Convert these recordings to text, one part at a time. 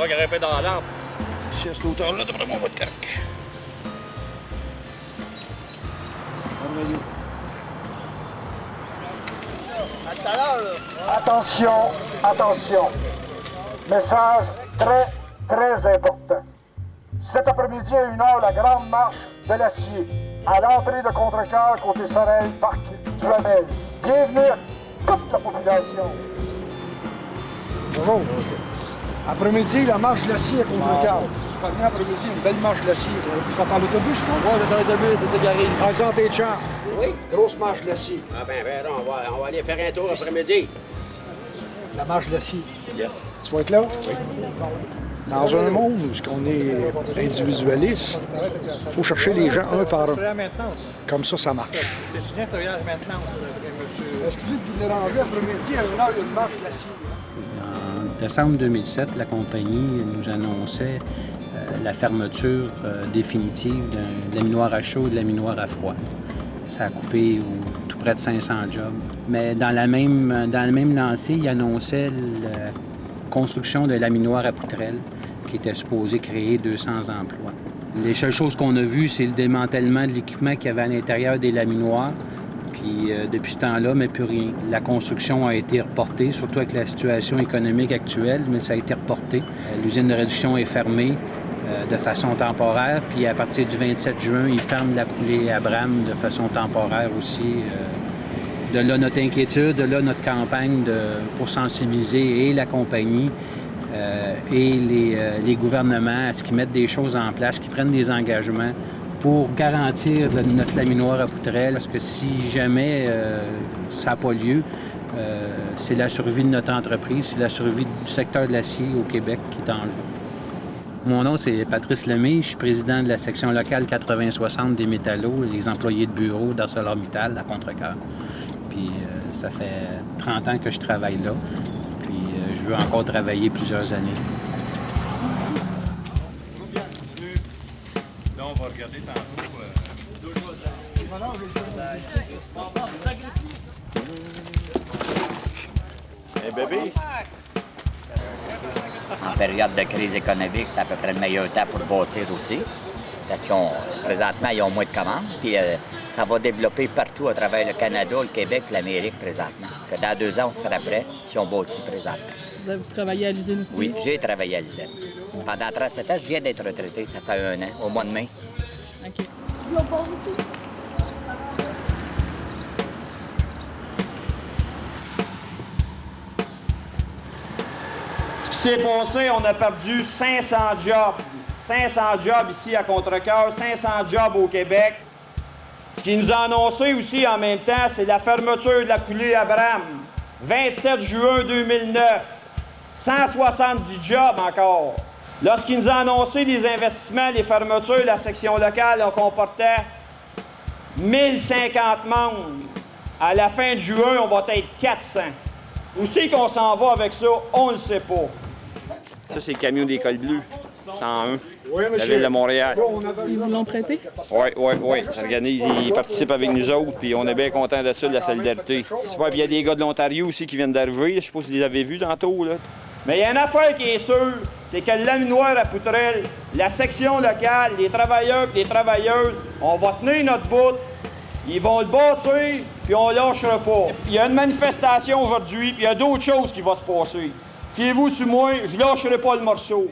va grimper dans l'arbre. Si à cette hauteur-là, d'après moi, on va être correct. À tout à l'heure, là. Attention, attention. Message très, très important. Cet après-midi à 1h, la grande marche de l'acier à l'entrée de Contrecœur côté Soleil, parc du Hamel. Bienvenue à toute la population. Bonjour. Après-midi, la marche de l'acier à Contrecœur. Tu vas venir après-midi, une belle marche de l'acier. Tu vas prendre l'autobus, je crois? Ouais, je vais faire l'autobus, c'est ça qui arrive. Présentez de chance. Oui. Grosse marche de l'acier. Ah ben, on va aller faire un tour après-midi. La marche de l'acier. Yes. Tu vas être là? Oui. Dans un monde où on est individualiste, il faut chercher les gens un par un. Comme ça marche. Excusez de vous déranger, après-midi, à 1h, il y a une marche de l'acier. En décembre 2007, la compagnie nous annonçait la fermeture définitive de la minoire à chaud et de la minoire à froid. Ça a coupé tout près de 500 jobs. Mais dans la même lancée, il annonçait la construction de la minoire à poutrelle qui était supposée créer 200 emplois. Les seules choses qu'on a vues, c'est le démantèlement de l'équipement qu'il y avait à l'intérieur des laminoirs. Puis depuis ce temps-là, mais plus rien. La construction a été reportée, surtout avec la situation économique actuelle, mais ça a été reporté. L'usine de réduction est fermée de façon temporaire, puis à partir du 27 juin, ils ferment la coulée Abraham de façon temporaire aussi. De là notre inquiétude, de là notre campagne pour sensibiliser et la compagnie et les gouvernements à ce qu'ils mettent des choses en place, qu'ils prennent des engagements pour garantir notre laminoir à poutrelle, parce que si jamais ça n'a pas lieu, c'est la survie de notre entreprise, c'est la survie du secteur de l'acier au Québec qui est en jeu. Mon nom, c'est Patrice Lemay, je suis président de la section locale 80-60 des métallos, les employés de bureau d'ArcelorMittal à Contrecœur. Puis ça fait 30 ans que je travaille là, puis je veux encore travailler plusieurs années. Là, on va regarder tantôt. Bébé. En période de crise économique, c'est à peu près le meilleur temps pour bâtir aussi. Parce présentement, ils ont moins de commandes. Puis ça va développer partout à travers le Canada, le Québec et l'Amérique présentement. Que dans 2 ans, on sera prêt si on bâtit présentement. Vous avez travaillé à l'usine ici? Oui, j'ai travaillé à l'usine. Pendant 37 ans, je viens d'être retraité. Ça fait 1 an, au mois de mai. OK. Ce qui s'est passé, on a perdu 500 jobs. 500 jobs ici à Contrecœur, 500 jobs au Québec. Ce qui nous a annoncé aussi en même temps, c'est la fermeture de la coulée Abraham. 27 juin 2009. 170 jobs encore. Lorsqu'il nous a annoncé les investissements, les fermetures, la section locale, on comportait 1050 membres. À la fin de juin, on va être 400. Où c'est qu'on s'en va avec ça? On ne le sait pas. Ça, c'est le camion des cols bleus, 101, Oui, la Ville de Montréal. Ils vous l'ont prêté? Oui. Ils s'organisent, ils participent avec nous autres, puis on est bien contents de ça, de la solidarité. Puis il y a des gars de l'Ontario aussi qui viennent d'arriver. Je sais pas si vous les avez vus tantôt, là. Mais il y a une affaire qui est sûre, c'est que le laminoir à poutrelle, la section locale, les travailleurs et les travailleuses, on va tenir notre bout, ils vont le bâtir, puis on lâchera pas. Il y a une manifestation aujourd'hui, puis il y a d'autres choses qui vont se passer. Fiez-vous sur moi, je lâcherai pas le morceau.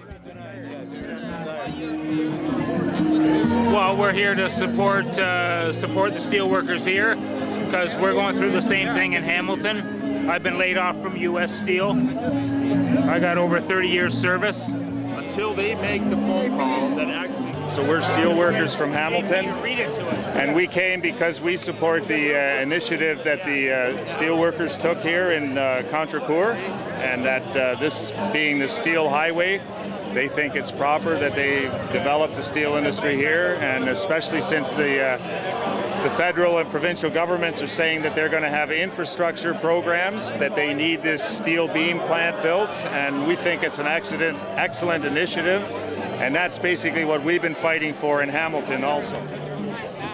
Well, we're here to support the steelworkers here because we're going through the same thing in Hamilton. I've been laid off from U.S. Steel. I got over 30 years service. Until they make the phone call that actually... So we're steelworkers from Hamilton, and we came because we support the initiative that the steelworkers took here in Contrecoeur, and that this being the steel highway, they think it's proper that they develop the steel industry here, and especially since the federal and provincial governments are saying that they're going to have infrastructure programs, that they need this steel beam plant built, and we think it's an excellent initiative, and that's basically what we've been fighting for in Hamilton also.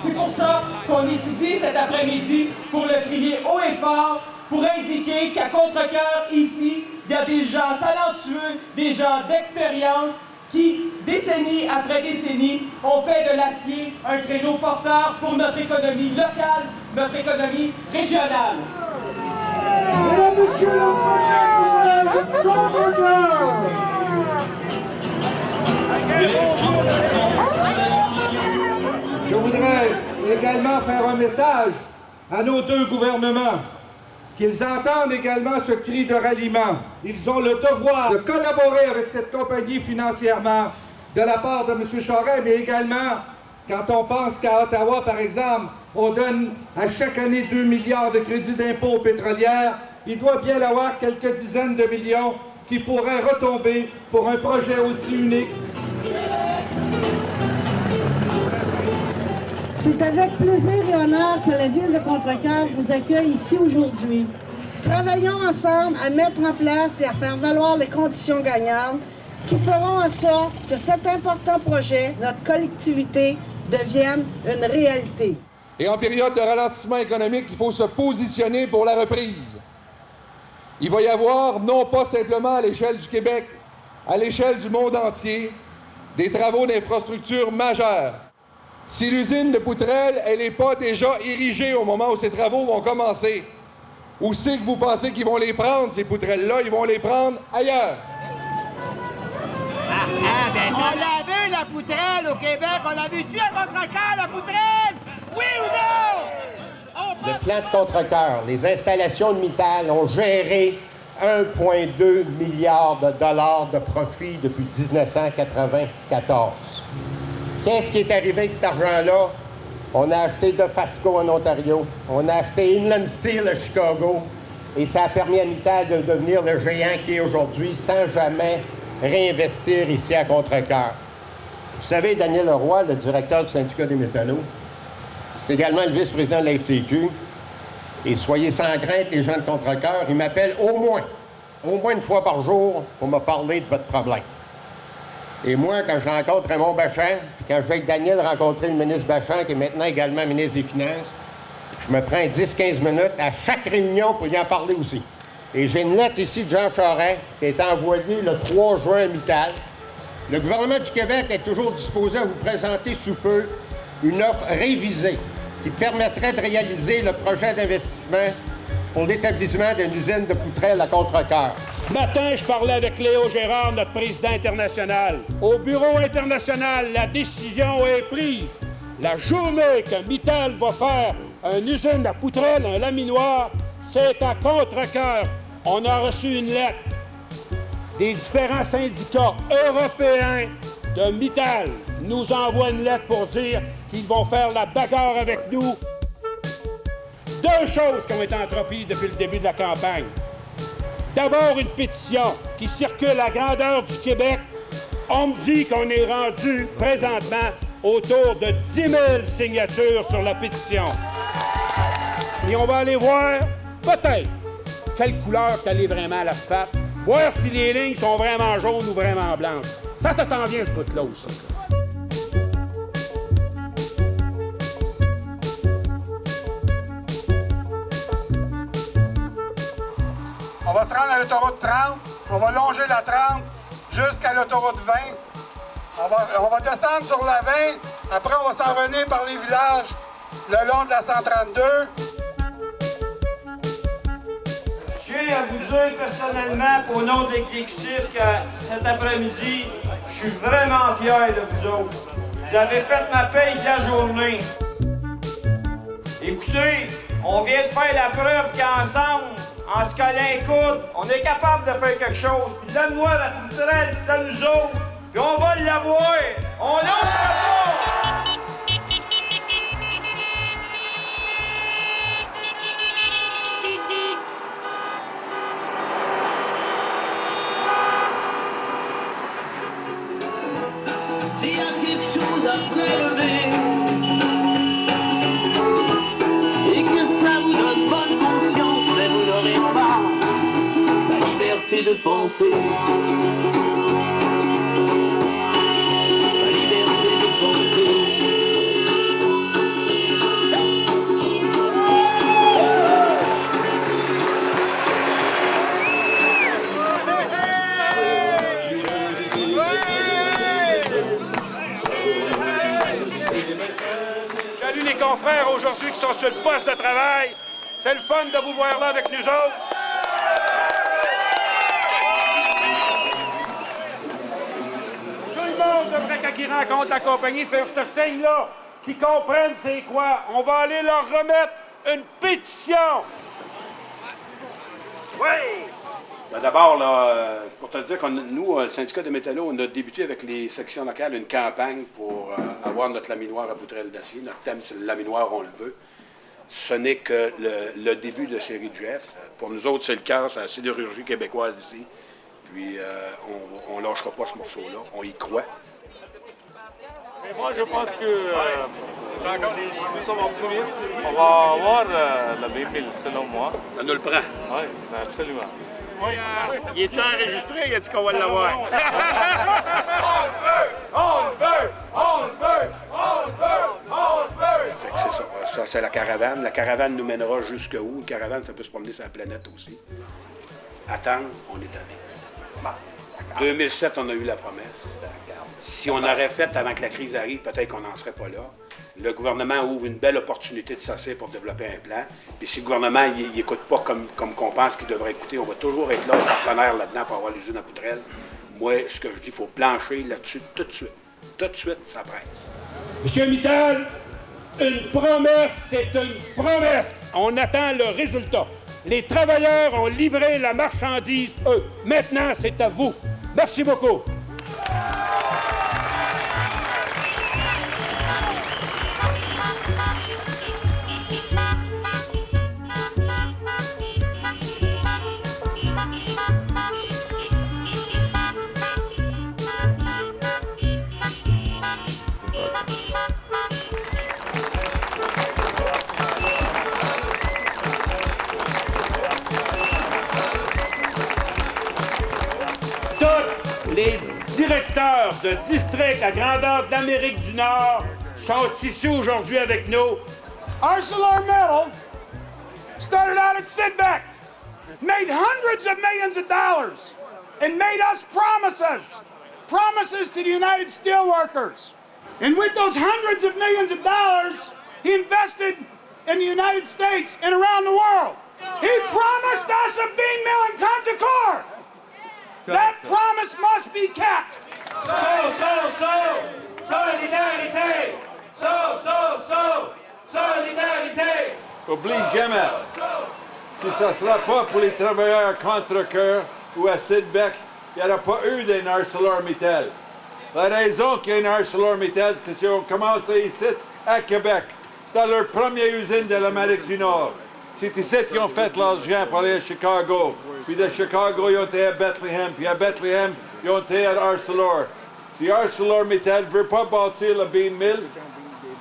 C'est pour ça qu'on est ici cet après-midi pour le crier haut et fort, pour indiquer qu'à Contrecœur, ici, il y a des gens talentueux, des gens d'expérience qui, décennie après décennie, ont fait de l'acier un créneau porteur pour notre économie locale, notre économie régionale. Mesdames, Messieurs, le congrès, Je voudrais également faire un message à nos deux gouvernements, qu'ils entendent également ce cri de ralliement. Ils ont le devoir de collaborer avec cette compagnie financièrement de la part de M. Charest, mais également quand on pense qu'à Ottawa, par exemple, on donne à chaque année 2 milliards de crédits d'impôt aux pétrolières, il doit bien y avoir quelques dizaines de millions qui pourraient retomber pour un projet aussi unique. C'est avec plaisir et honneur que la Ville de Contrecœur vous accueille ici aujourd'hui. Travaillons ensemble à mettre en place et à faire valoir les conditions gagnantes qui feront en sorte que cet important projet, notre collectivité, devienne une réalité. Et en période de ralentissement économique, il faut se positionner pour la reprise. Il va y avoir, non pas simplement à l'échelle du Québec, à l'échelle du monde entier, des travaux d'infrastructure majeurs. Si l'usine de Poutrelle, elle n'est pas déjà érigée au moment où ces travaux vont commencer, où c'est que vous pensez qu'ils vont les prendre, ces poutrelles-là? Ils vont les prendre ailleurs. On l'a vu, la poutrelle, au Québec. On l'a vu-tu à Contrecœur, la poutrelle? Oui ou non? Le plan de Contrecœur, les installations de Mittal ont géré 1,2 milliard de dollars de profit depuis 1994. Qu'est-ce qui est arrivé avec cet argent-là? On a acheté Dofasco en Ontario, on a acheté Inland Steel à Chicago, et ça a permis à Mittal de devenir le géant qui est aujourd'hui sans jamais réinvestir ici à Contrecœur. Vous savez, Daniel Leroy, le directeur du syndicat des métallos, c'est également le vice-président de la FTQ. Et soyez sans crainte, les gens de Contrecœur, ils m'appellent au moins une fois par jour pour me parler de votre problème. Et moi, quand je rencontre Raymond Bachand, puis quand je vais avec Daniel rencontrer le ministre Bachand, qui est maintenant également ministre des Finances, je me prends 10-15 minutes à chaque réunion pour y en parler aussi. Et j'ai une lettre ici de Jean Charest qui a été envoyée le 3 juin à Mittal. Le gouvernement du Québec est toujours disposé à vous présenter sous peu une offre révisée qui permettrait de réaliser le projet d'investissement pour l'établissement d'une usine de poutrelles à Contrecœur. Ce matin, je parlais avec Léo Gérard, notre président international. Au bureau international, la décision est prise. La journée que Mittal va faire une usine à poutrelles, un laminoir, c'est à Contrecœur. On a reçu une lettre des différents syndicats européens de Mittal. Nous envoient une lettre pour dire qu'ils vont faire la bagarre avec nous. Deux choses qui ont été entreprises depuis le début de la campagne. D'abord, une pétition qui circule à grandeur du Québec. On me dit qu'on est rendu présentement autour de 10 000 signatures sur la pétition. Et on va aller voir, peut-être, quelle couleur qu'elle est vraiment l'asphalte, voir si les lignes sont vraiment jaunes ou vraiment blanches. Ça s'en vient, ce bout-là aussi. On va se rendre à l'autoroute 30, on va longer la 30 jusqu'à l'autoroute 20. On va descendre sur la 20, après on va s'en venir par les villages le long de la 132. Je tiens à vous dire personnellement, au nom de l'exécutif, que cet après-midi, je suis vraiment fier de vous autres. Vous avez fait ma paye de la journée. Écoutez, on vient de faire la preuve qu'ensemble, en se collant les coudes, on est capable de faire quelque chose. Puis donne-moi la poutrelle, c'est à nous autres. Puis on va l'avoir. On lâchera pas! S'il y a quelque chose à prélever et que ça vous donne bonne conscience, mais vous n'aurez pas la liberté de penser. La liberté de penser. sont sur le poste de travail. C'est le fun de vous voir là avec nous autres. Tout le monde devrait, quand ils rencontrent la compagnie, faire ce signe-là, qu'ils comprennent c'est quoi. On va aller leur remettre une pétition. Oui! Ben d'abord, là, pour te dire que nous, le syndicat des métallos, on a débuté avec les sections locales une campagne pour avoir notre laminoir à poutrelle d'acier. Notre thème, c'est le laminoir, on le veut. Ce n'est que le début de série de gestes. Pour nous autres, c'est le cas, c'est la sidérurgie québécoise ici. Puis, on ne lâchera pas ce morceau-là. On y croit. Mais moi, je pense que nous sommes en premier. On va avoir la 20 000, selon moi. Ça nous le prend. Oui, absolument. Il est-tu enregistré? Il a dit qu'on va l'avoir. On le veut! On le veut! On le veut! On le veut! Fait que c'est ça. Ça, c'est la caravane. La caravane nous mènera jusqu'où? Une caravane, ça peut se promener sur la planète aussi. Attendre, on est allé. 2007, on a eu la promesse. Si on aurait fait avant que la crise arrive, peut-être qu'on n'en serait pas là. Le gouvernement ouvre une belle opportunité de s'asseoir pour développer un plan. Puis si le gouvernement n'écoute pas comme qu'on pense qu'il devrait écouter, on va toujours être là, partenaire là-dedans pour avoir l'usine à poutrelle. Moi, ce que je dis, il faut plancher là-dessus tout de suite. Tout de suite, ça presse. Monsieur Mittal, une promesse, c'est une promesse. On attend le résultat. Les travailleurs ont livré la marchandise, eux. Maintenant, c'est à vous. Merci beaucoup. Les directeurs de districts à grandeur de l'Amérique du Nord sont ici aujourd'hui avec nous. ArcelorMittal started out at Sidbeck, made hundreds of millions of dollars, and made us promises to the United Steelworkers. And with those hundreds of millions of dollars, he invested in the United States and around the world. He promised us a bean mill in Concord. That promise must be kept. Solidarité! Solidarité! Oublie jamais, si ça ne sera pas pour les travailleurs à Contrecœur ou à Sidbeck, il n'y aura pas eu d'un ArcelorMittal. La raison qu'il y a un ArcelorMittal, c'est qu'ils ont commencé ici à Québec. C'était leur première usine de l'Amérique du Nord. C'est ici qu'ils ont fait l'argent pour aller à Chicago. Puis de Chicago, ils ont été à Bethlehem. Puis à Bethlehem, ils ont été à Arcelor. Si ArcelorMittal ne veut pas bâtir le bean mill,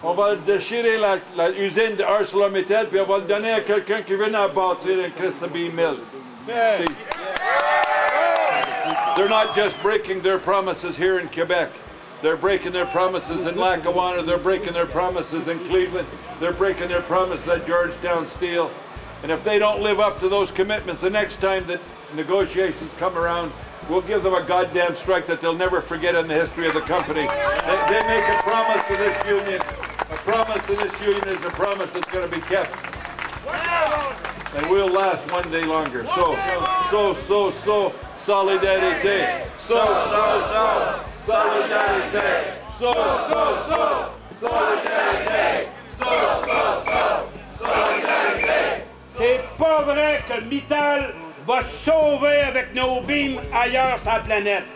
on va déchirer la usine de ArcelorMittal puis on va le donner à quelqu'un qui vient à bâtir un Christ bean mill. See, they're not just breaking their promises here in Quebec. They're breaking their promises in Lackawanna. They're breaking their promises in Cleveland. They're breaking their promises at Georgetown Steel. And if they don't live up to those commitments, the next time that negotiations come around, we'll give them a goddamn strike that they'll never forget in the history of the company. They make a promise to this union. A promise to this union is a promise that's going to be kept. And we'll last one day longer. So, solidarité. Solidarité. Solidarité. Solidarité. C'est pas vrai que Mittal va sauver avec nos beams ailleurs sur la planète.